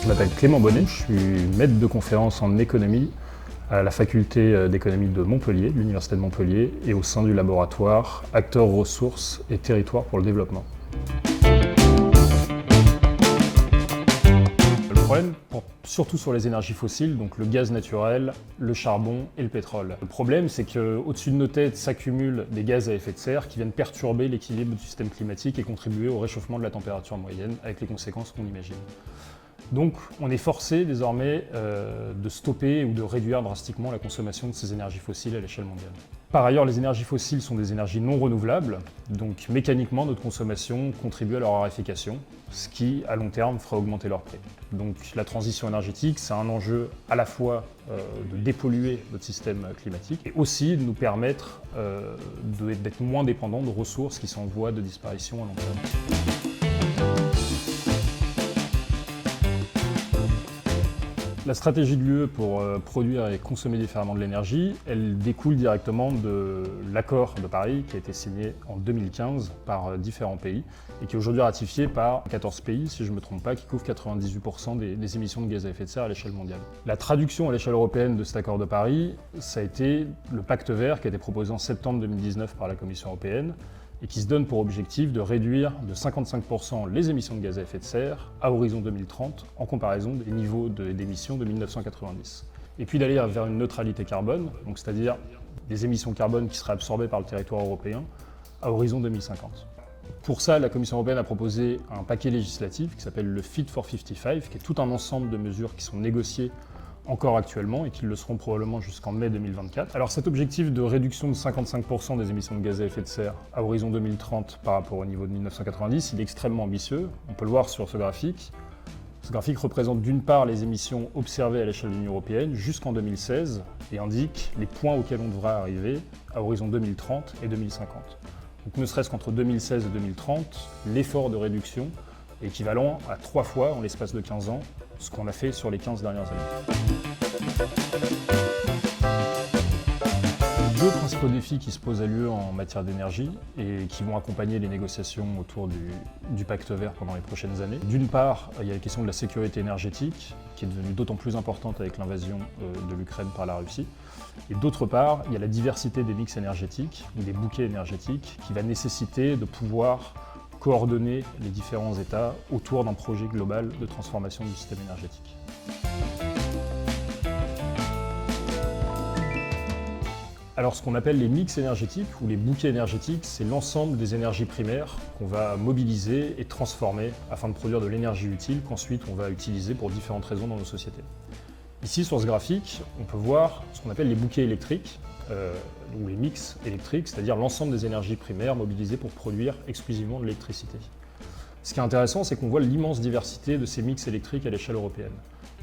m'appelle Clément Bonnet, je suis maître de conférence en économie à la faculté d'économie de Montpellier, de l'Université de Montpellier, et au sein du laboratoire Acteurs, ressources et territoires pour le développement. Le problème porte surtout sur les énergies fossiles, donc le gaz naturel, le charbon et le pétrole. Le problème, c'est qu'au-dessus de nos têtes s'accumulent des gaz à effet de serre qui viennent perturber l'équilibre du système climatique et contribuer au réchauffement de la température moyenne, avec les conséquences qu'on imagine. Donc on est forcé désormais de stopper ou de réduire drastiquement la consommation de ces énergies fossiles à l'échelle mondiale. Par ailleurs, les énergies fossiles sont des énergies non renouvelables, donc mécaniquement notre consommation contribue à leur raréfaction, ce qui à long terme fera augmenter leur prix. Donc la transition énergétique, c'est un enjeu à la fois de dépolluer notre système climatique et aussi de nous permettre d'être moins dépendants de ressources qui sont en voie de disparition à long terme. La stratégie de l'UE pour produire et consommer différemment de l'énergie, elle découle directement de l'accord de Paris qui a été signé en 2015 par différents pays et qui est aujourd'hui ratifié par 14 pays, si je ne me trompe pas, qui couvrent 98% des émissions de gaz à effet de serre à l'échelle mondiale. La traduction à l'échelle européenne de cet accord de Paris, ça a été le pacte vert qui a été proposé en septembre 2019 par la Commission européenne et qui se donne pour objectif de réduire de 55% les émissions de gaz à effet de serre à horizon 2030 en comparaison des niveaux d'émissions de 1990. Et puis d'aller vers une neutralité carbone, donc c'est-à-dire des émissions carbone qui seraient absorbées par le territoire européen à horizon 2050. Pour ça, la Commission européenne a proposé un paquet législatif qui s'appelle le Fit for 55, qui est tout un ensemble de mesures qui sont négociées encore actuellement et qui le seront probablement jusqu'en mai 2024. Alors cet objectif de réduction de 55% des émissions de gaz à effet de serre à horizon 2030 par rapport au niveau de 1990, il est extrêmement ambitieux. On peut le voir sur ce graphique. Ce graphique représente d'une part les émissions observées à l'échelle de l'Union européenne jusqu'en 2016 et indique les points auxquels on devra arriver à horizon 2030 et 2050. Donc ne serait-ce qu'entre 2016 et 2030, l'effort de réduction est équivalent à 3 fois en l'espace de 15 ans ce qu'on a fait sur les 15 dernières années. Deux principaux défis qui se posent à l'UE en matière d'énergie et qui vont accompagner les négociations autour du pacte vert pendant les prochaines années. D'une part, il y a la question de la sécurité énergétique, qui est devenue d'autant plus importante avec l'invasion de l'Ukraine par la Russie. Et d'autre part, il y a la diversité des mix énergétiques, ou des bouquets énergétiques, qui va nécessiter de pouvoir coordonner les différents États autour d'un projet global de transformation du système énergétique. Alors ce qu'on appelle les mix énergétiques ou les bouquets énergétiques, c'est l'ensemble des énergies primaires qu'on va mobiliser et transformer afin de produire de l'énergie utile qu'ensuite on va utiliser pour différentes raisons dans nos sociétés. Ici sur ce graphique, on peut voir ce qu'on appelle les bouquets électriques, ou les mix électriques, c'est-à-dire l'ensemble des énergies primaires mobilisées pour produire exclusivement de l'électricité. Ce qui est intéressant, c'est qu'on voit l'immense diversité de ces mix électriques à l'échelle européenne.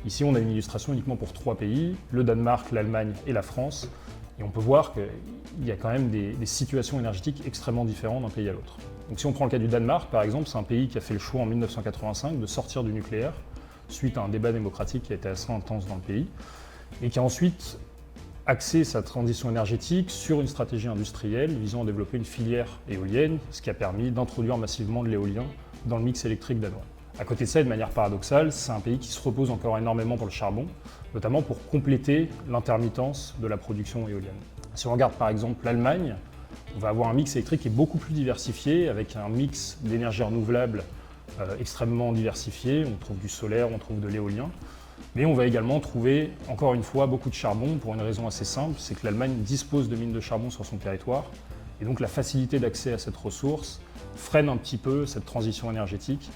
Ici, on a une illustration uniquement pour 3 pays, le Danemark, l'Allemagne et la France, et on peut voir qu'il y a quand même des situations énergétiques extrêmement différentes d'un pays à l'autre. Donc si on prend le cas du Danemark, par exemple, c'est un pays qui a fait le choix en 1985 de sortir du nucléaire, suite à un débat démocratique qui a été assez intense dans le pays, et qui a ensuite axer sa transition énergétique sur une stratégie industrielle visant à développer une filière éolienne, ce qui a permis d'introduire massivement de l'éolien dans le mix électrique danois. À côté de ça, et de manière paradoxale, c'est un pays qui se repose encore énormément pour le charbon, notamment pour compléter l'intermittence de la production éolienne. Si on regarde par exemple l'Allemagne, on va avoir un mix électrique qui est beaucoup plus diversifié, avec un mix d'énergie renouvelable extrêmement diversifié. On trouve du solaire, on trouve de l'éolien. Mais on va également trouver, encore une fois, beaucoup de charbon pour une raison assez simple, c'est que l'Allemagne dispose de mines de charbon sur son territoire, et donc la facilité d'accès à cette ressource freine un petit peu cette transition énergétique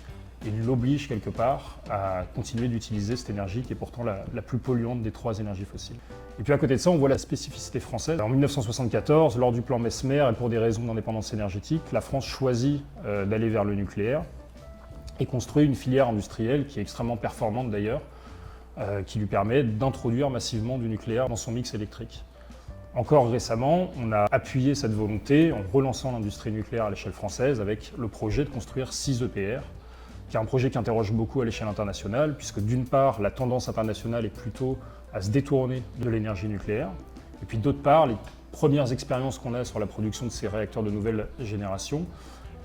et l'oblige quelque part à continuer d'utiliser cette énergie qui est pourtant la plus polluante des 3 énergies fossiles. Et puis à côté de ça, on voit la spécificité française. En 1974, lors du plan Messmer et pour des raisons d'indépendance énergétique, la France choisit d'aller vers le nucléaire et construit une filière industrielle qui est extrêmement performante d'ailleurs, qui lui permet d'introduire massivement du nucléaire dans son mix électrique. Encore récemment, on a appuyé cette volonté en relançant l'industrie nucléaire à l'échelle française avec le projet de construire 6 EPR, qui est un projet qui interroge beaucoup à l'échelle internationale, puisque d'une part, la tendance internationale est plutôt à se détourner de l'énergie nucléaire, et puis d'autre part, les premières expériences qu'on a sur la production de ces réacteurs de nouvelle génération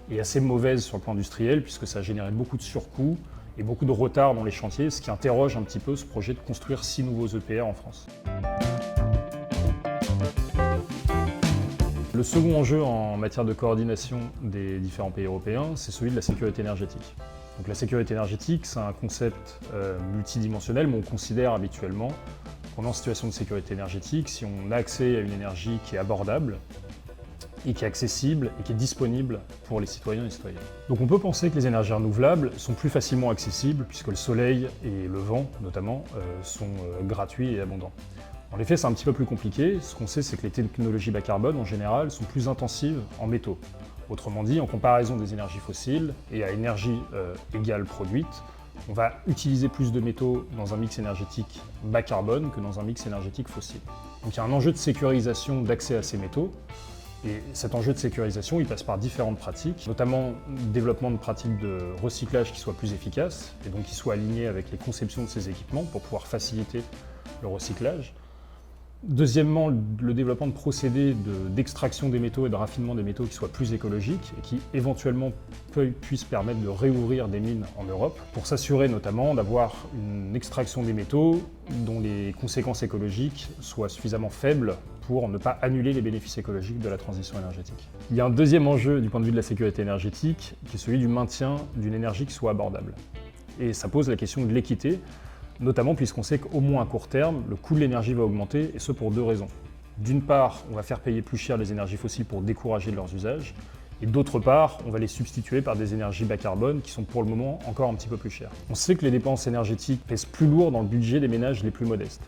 est assez mauvaise sur le plan industriel, puisque ça a généré beaucoup de surcoûts et beaucoup de retard dans les chantiers, ce qui interroge un petit peu ce projet de construire 6 nouveaux EPR en France. Le second enjeu en matière de coordination des différents pays européens, c'est celui de la sécurité énergétique. Donc la sécurité énergétique, c'est un concept multidimensionnel, mais on considère habituellement qu'on est en situation de sécurité énergétique si on a accès à une énergie qui est abordable, et qui est accessible et qui est disponible pour les citoyens et les citoyennes. Donc on peut penser que les énergies renouvelables sont plus facilement accessibles puisque le soleil et le vent, notamment, sont gratuits et abondants. En effet, c'est un petit peu plus compliqué. Ce qu'on sait, c'est que les technologies bas carbone, en général, sont plus intensives en métaux. Autrement dit, en comparaison des énergies fossiles et à énergie égale produite, on va utiliser plus de métaux dans un mix énergétique bas carbone que dans un mix énergétique fossile. Donc il y a un enjeu de sécurisation d'accès à ces métaux. Et cet enjeu de sécurisation, il passe par différentes pratiques, notamment le développement de pratiques de recyclage qui soient plus efficaces, et donc qui soient alignées avec les conceptions de ces équipements pour pouvoir faciliter le recyclage. Deuxièmement, le développement de procédés d'extraction des métaux et de raffinement des métaux qui soient plus écologiques et qui éventuellement puissent permettre de réouvrir des mines en Europe pour s'assurer notamment d'avoir une extraction des métaux dont les conséquences écologiques soient suffisamment faibles pour ne pas annuler les bénéfices écologiques de la transition énergétique. Il y a un deuxième enjeu du point de vue de la sécurité énergétique qui est celui du maintien d'une énergie qui soit abordable. Et ça pose la question de l'équité, notamment puisqu'on sait qu'au moins à court terme, le coût de l'énergie va augmenter, et ce pour deux raisons. D'une part, on va faire payer plus cher les énergies fossiles pour décourager leurs usages, et d'autre part, on va les substituer par des énergies bas carbone qui sont pour le moment encore un petit peu plus chères. On sait que les dépenses énergétiques pèsent plus lourd dans le budget des ménages les plus modestes.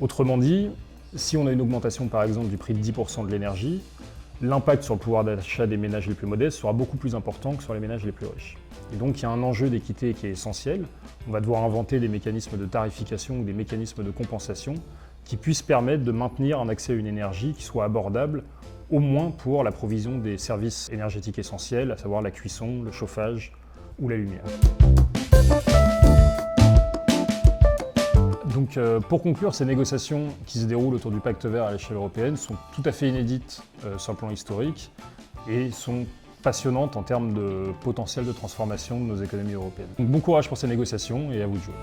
Autrement dit, si on a une augmentation par exemple du prix de 10% de l'énergie, l'impact sur le pouvoir d'achat des ménages les plus modestes sera beaucoup plus important que sur les ménages les plus riches. Et donc il y a un enjeu d'équité qui est essentiel. On va devoir inventer des mécanismes de tarification ou des mécanismes de compensation qui puissent permettre de maintenir un accès à une énergie qui soit abordable, au moins pour la provision des services énergétiques essentiels, à savoir la cuisson, le chauffage ou la lumière. Donc pour conclure, ces négociations qui se déroulent autour du pacte vert à l'échelle européenne sont tout à fait inédites sur le plan historique et sont passionnantes en termes de potentiel de transformation de nos économies européennes. Donc bon courage pour ces négociations et à vous de jouer.